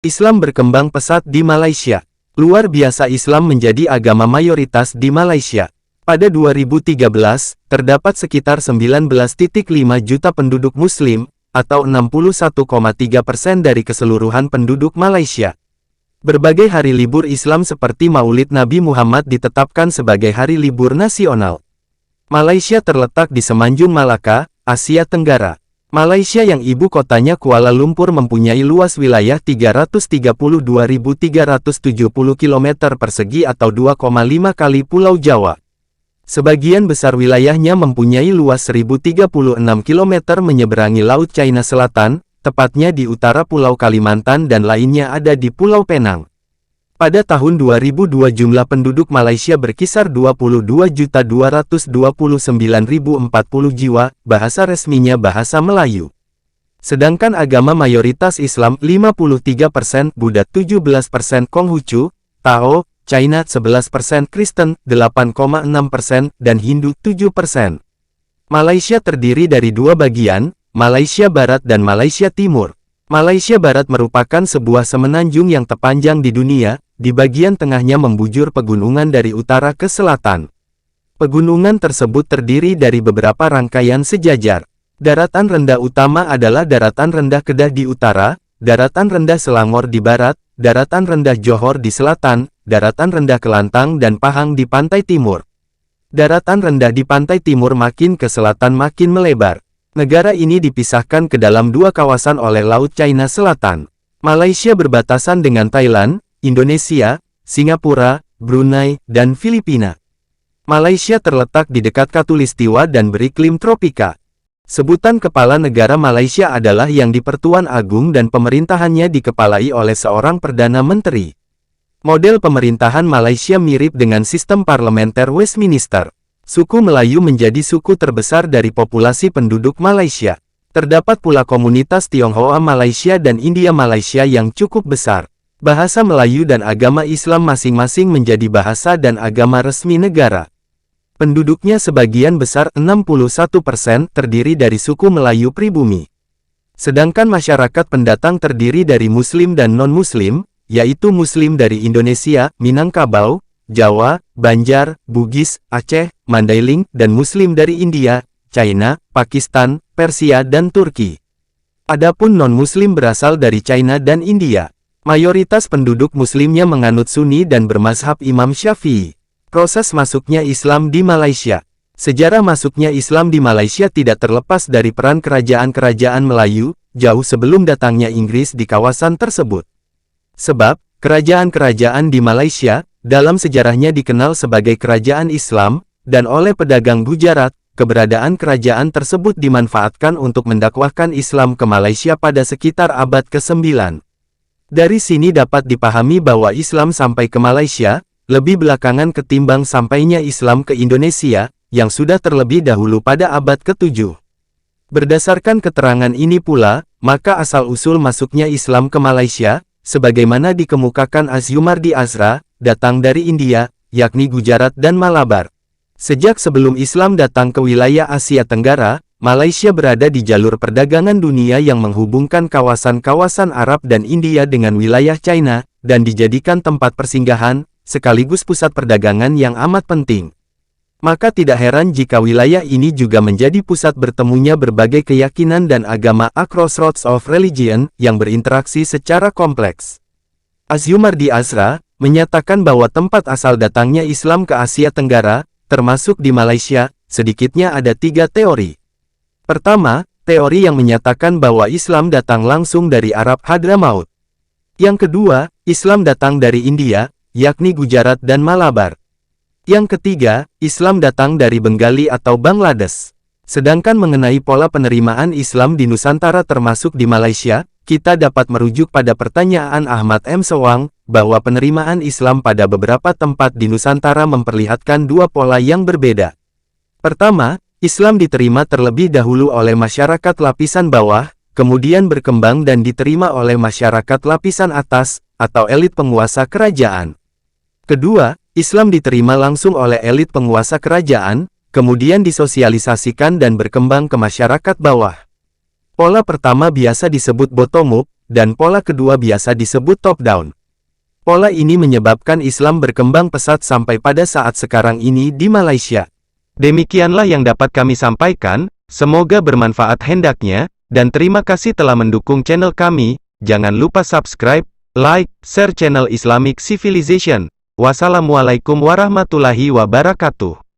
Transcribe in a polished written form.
Islam berkembang pesat di Malaysia. Luar biasa, Islam menjadi agama mayoritas di Malaysia. Pada 2013, terdapat sekitar 19,5 juta penduduk Muslim, atau 61,3% dari keseluruhan penduduk Malaysia. Berbagai hari libur Islam seperti Maulid Nabi Muhammad ditetapkan sebagai hari libur nasional. Malaysia terletak di Semenanjung Malaka, Asia Tenggara. Malaysia yang ibu kotanya Kuala Lumpur mempunyai luas wilayah 332.370 km persegi atau 2,5 kali Pulau Jawa. Sebagian besar wilayahnya mempunyai luas 1.036 km menyeberangi Laut China Selatan, tepatnya di utara Pulau Kalimantan dan lainnya ada di Pulau Penang. Pada tahun 2002 jumlah penduduk Malaysia berkisar 22.229.040 jiwa, bahasa resminya bahasa Melayu. Sedangkan agama mayoritas Islam 53%, Buddha 17%, Konghucu, Tao, China 11%, Kristen 8,6%, dan Hindu 7%. Malaysia terdiri dari dua bagian, Malaysia Barat dan Malaysia Timur. Malaysia Barat merupakan sebuah semenanjung yang terpanjang di dunia. Di bagian tengahnya membujur pegunungan dari utara ke selatan. Pegunungan tersebut terdiri dari beberapa rangkaian sejajar. Daratan rendah utama adalah daratan rendah Kedah di utara, daratan rendah Selangor di barat, daratan rendah Johor di selatan, daratan rendah Kelantang dan Pahang di pantai timur. Daratan rendah di pantai timur makin ke selatan makin melebar. Negara ini dipisahkan ke dalam dua kawasan oleh Laut China Selatan. Malaysia berbatasan dengan Thailand, Indonesia, Singapura, Brunei, dan Filipina. Malaysia terletak di dekat Khatulistiwa dan beriklim tropika. Sebutan kepala negara Malaysia adalah Yang di-Pertuan Agung dan pemerintahannya dikepalai oleh seorang Perdana Menteri. Model pemerintahan Malaysia mirip dengan sistem parlementer Westminster. Suku Melayu menjadi suku terbesar dari populasi penduduk Malaysia. Terdapat pula komunitas Tionghoa Malaysia dan India Malaysia yang cukup besar. Bahasa Melayu dan agama Islam masing-masing menjadi bahasa dan agama resmi negara. Penduduknya sebagian besar 61% terdiri dari suku Melayu pribumi. Sedangkan masyarakat pendatang terdiri dari Muslim dan non-Muslim, yaitu Muslim dari Indonesia, Minangkabau, Jawa, Banjar, Bugis, Aceh, Mandailing, dan Muslim dari India, China, Pakistan, Persia dan Turki. Adapun non-Muslim berasal dari China dan India. Mayoritas penduduk Muslimnya menganut Sunni dan bermazhab Imam Syafi'i. Proses masuknya Islam di Malaysia. Sejarah masuknya Islam di Malaysia tidak terlepas dari peran kerajaan-kerajaan Melayu, jauh sebelum datangnya Inggris di kawasan tersebut. Sebab, kerajaan-kerajaan di Malaysia, dalam sejarahnya dikenal sebagai kerajaan Islam, dan oleh pedagang Gujarat, keberadaan kerajaan tersebut dimanfaatkan untuk mendakwahkan Islam ke Malaysia pada sekitar abad ke-9. Dari sini dapat dipahami bahwa Islam sampai ke Malaysia, lebih belakangan ketimbang sampainya Islam ke Indonesia, yang sudah terlebih dahulu pada abad ke-7. Berdasarkan keterangan ini pula, maka asal-usul masuknya Islam ke Malaysia, sebagaimana dikemukakan Asyumardi Azra, datang dari India, yakni Gujarat dan Malabar. Sejak sebelum Islam datang ke wilayah Asia Tenggara, Malaysia berada di jalur perdagangan dunia yang menghubungkan kawasan-kawasan Arab dan India dengan wilayah China, dan dijadikan tempat persinggahan, sekaligus pusat perdagangan yang amat penting. Maka tidak heran jika wilayah ini juga menjadi pusat bertemunya berbagai keyakinan dan agama crossroads of religion, yang berinteraksi secara kompleks. Asyumardi Azra menyatakan bahwa tempat asal datangnya Islam ke Asia Tenggara, termasuk di Malaysia, sedikitnya ada 3 teori. Pertama, teori yang menyatakan bahwa Islam datang langsung dari Arab Hadramaut. Yang kedua, Islam datang dari India, yakni Gujarat dan Malabar. Yang ketiga, Islam datang dari Bengali atau Bangladesh. Sedangkan mengenai pola penerimaan Islam di Nusantara termasuk di Malaysia, kita dapat merujuk pada pertanyaan Ahmad M. Sewang, bahwa penerimaan Islam pada beberapa tempat di Nusantara memperlihatkan dua pola yang berbeda. Pertama, Islam diterima terlebih dahulu oleh masyarakat lapisan bawah, kemudian berkembang dan diterima oleh masyarakat lapisan atas, atau elit penguasa kerajaan. Kedua, Islam diterima langsung oleh elit penguasa kerajaan, kemudian disosialisasikan dan berkembang ke masyarakat bawah. Pola pertama biasa disebut bottom up, dan pola kedua biasa disebut top-down. Pola ini menyebabkan Islam berkembang pesat sampai pada saat sekarang ini di Malaysia. Demikianlah yang dapat kami sampaikan, semoga bermanfaat hendaknya, dan terima kasih telah mendukung channel kami. Jangan lupa subscribe, like, share channel Islamic Civilization. Wassalamualaikum warahmatullahi wabarakatuh.